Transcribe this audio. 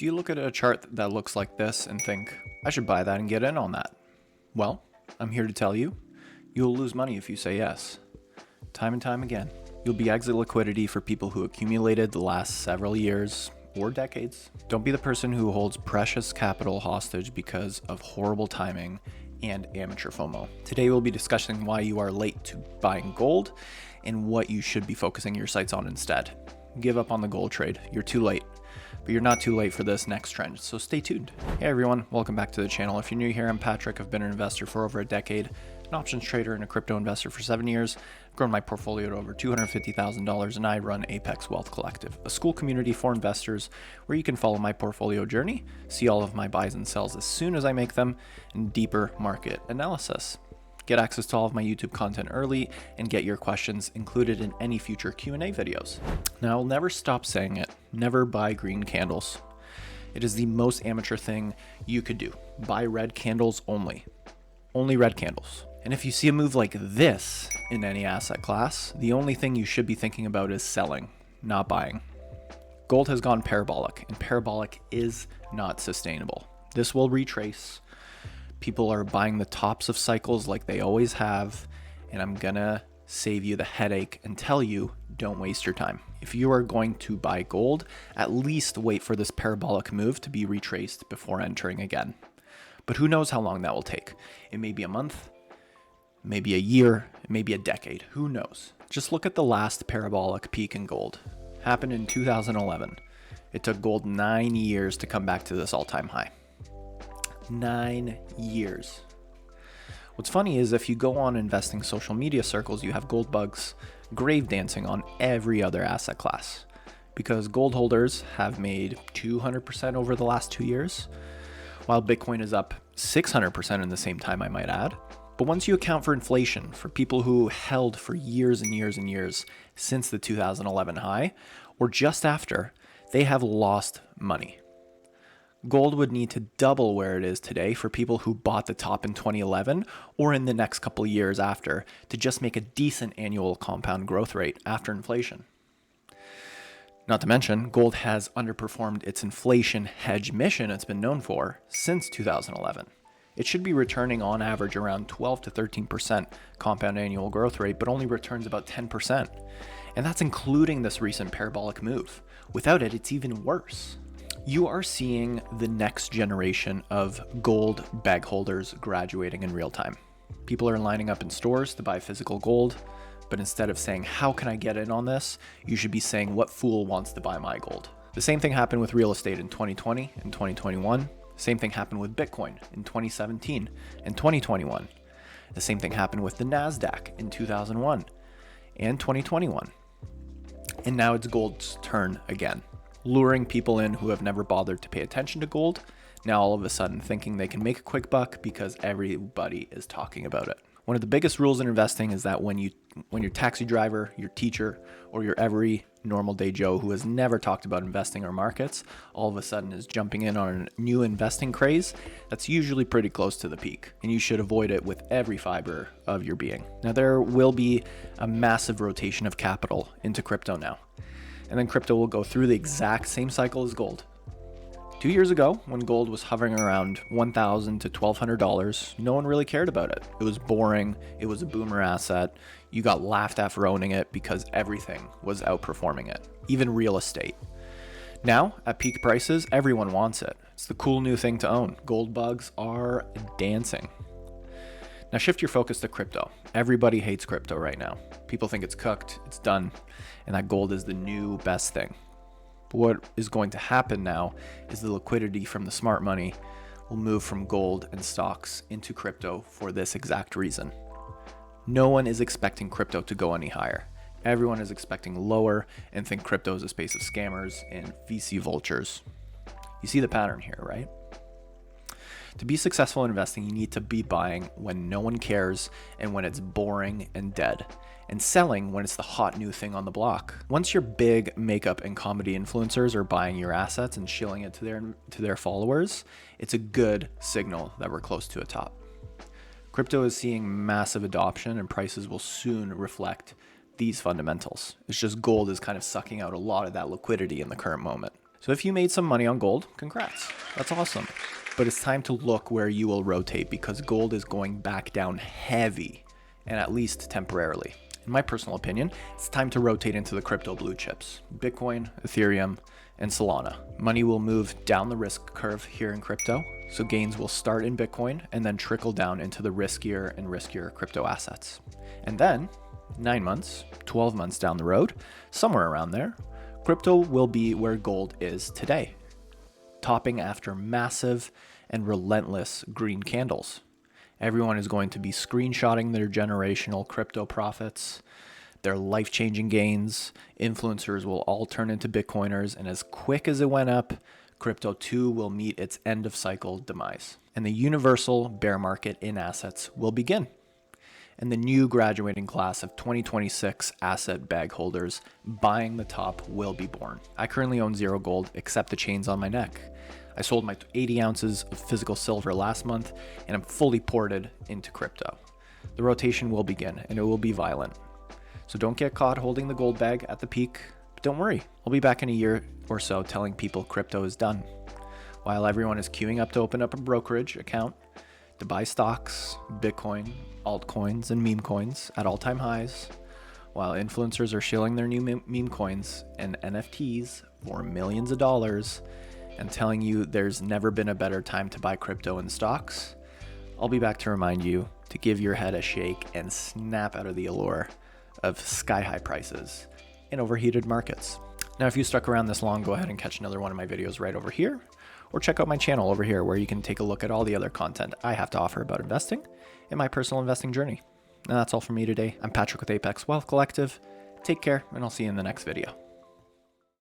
Do you look at a chart that looks like this and think, I should buy that and get in on that? Well, I'm here to tell you, you'll lose money if you say yes. Time and time again. You'll be exit liquidity for people who accumulated the last several years or decades. Don't be the person who holds precious capital hostage because of horrible timing and amateur FOMO. Today we'll be discussing why you are late to buying gold and what you should be focusing your sights on instead. Give up on the gold trade. You're too late. But you're not too late for this next trend, so stay tuned. Hey everyone, welcome back to the channel. If you're new here, I'm Patrick. I've been an investor for over a decade, an options trader and a crypto investor for 7 years. I've grown my portfolio to over $250,000, and I run Apex Wealth Collective, a school community for investors where you can follow my portfolio journey, see all of my buys and sells as soon as I make them, and deeper market analysis. Get access to all of my YouTube content early and get your questions included in any future Q&A videos. Now, I'll never stop saying it. Never buy green candles. It is the most amateur thing you could do. Buy red candles only. Only red candles. And if you see a move like this in any asset class, the only thing you should be thinking about is selling, not buying. Gold has gone parabolic, and parabolic is not sustainable. This will retrace. People are buying the tops of cycles like they always have, and I'm gonna save you the headache and tell you, don't waste your time. If you are going to buy gold, at least wait for this parabolic move to be retraced before entering again. But who knows how long that will take? It may be a month, maybe a year, maybe a decade, who knows? Just look at the last parabolic peak in gold. Happened in 2011. It took gold 9 years to come back to this all-time high. 9 years. What's funny is if you go on investing social media circles, you have gold bugs grave dancing on every other asset class because gold holders have made 200% over the last 2 years, while Bitcoin is up 600% in the same time, I might add. But once you account for inflation, for people who held for years and years and years since the 2011 high, or just after, they have lost money. Gold would need to double where it is today for people who bought the top in 2011 or in the next couple of years after to just make a decent annual compound growth rate after inflation. Not to mention, gold has underperformed its inflation hedge mission it's been known for since 2011. It should be returning on average around 12 to 13% compound annual growth rate, but only returns about 10%. And that's including this recent parabolic move. Without it, it's even worse. You are seeing the next generation of gold bag holders graduating in real time. People are lining up in stores to buy physical gold, but instead of saying, how can I get in on this? You should be saying, what fool wants to buy my gold? The same thing happened with real estate in 2020 and 2021. Same thing happened with Bitcoin in 2017 and 2021. The same thing happened with the NASDAQ in 2001 and 2021. And now it's gold's turn again. Luring people in who have never bothered to pay attention to gold, now all of a sudden thinking they can make a quick buck because everybody is talking about it. One of the biggest rules in investing is that when your taxi driver, your teacher, or your every normal day Joe who has never talked about investing or markets, all of a sudden is jumping in on a new investing craze, that's usually pretty close to the peak, and you should avoid it with every fiber of your being. Now there will be a massive rotation of capital into crypto now. And then crypto will go through the exact same cycle as gold. 2 years ago, when gold was hovering around $1,000 to $1,200, no one really cared about it. It was boring. It was a boomer asset. You got laughed at for owning it because everything was outperforming it, even real estate. Now, at peak prices, everyone wants it. It's the cool new thing to own. Gold bugs are dancing. Now shift your focus to crypto. Everybody hates crypto right now. People think it's cooked, it's done, and that gold is the new best thing. But what is going to happen now is the liquidity from the smart money will move from gold and stocks into crypto for this exact reason. No one is expecting crypto to go any higher. Everyone is expecting lower and think crypto is a space of scammers and VC vultures. You see the pattern here, right? To be successful in investing, you need to be buying when no one cares and when it's boring and dead, and selling when it's the hot new thing on the block. Once your big makeup and comedy influencers are buying your assets and shilling it to their followers, it's a good signal that we're close to a top. Crypto is seeing massive adoption and prices will soon reflect these fundamentals. It's just gold is kind of sucking out a lot of that liquidity in the current moment. So if you made some money on gold, congrats. That's awesome. But it's time to look where you will rotate because gold is going back down heavy, and at least temporarily. In my personal opinion, it's time to rotate into the crypto blue chips: Bitcoin, Ethereum, and Solana. Money will move down the risk curve here in crypto, so gains will start in Bitcoin and then trickle down into the riskier and riskier crypto assets. And then, 9 months, 12 months down the road, somewhere around there, crypto will be where gold is today, topping after massive and relentless green candles. Everyone is going to be screenshotting their generational crypto profits, their life-changing gains. Influencers will all turn into Bitcoiners, and as quick as it went up, crypto too will meet its end-of-cycle demise. And the universal bear market in assets will begin. And the new graduating class of 2026 asset bag holders buying the top will be born. I currently own 0 gold except the chains on my neck. I sold my 80 ounces of physical silver last month, and I'm fully ported into crypto. The rotation will begin, and it will be violent. So don't get caught holding the gold bag at the peak. But don't worry, I'll be back in a year or so telling people crypto is done. While everyone is queuing up to open up a brokerage account to buy stocks, Bitcoin, altcoins, and meme coins at all-time highs, while influencers are shilling their new meme coins and NFTs for millions of dollars and telling you there's never been a better time to buy crypto and stocks, I'll be back to remind you to give your head a shake and snap out of the allure of sky-high prices in overheated markets. Now, if you stuck around this long, go ahead and catch another one of my videos right over here, or check out my channel over here where you can take a look at all the other content I have to offer about investing and my personal investing journey. And that's all for me today. I'm Patrick with Apex Wealth Collective. Take care, and I'll see you in the next video.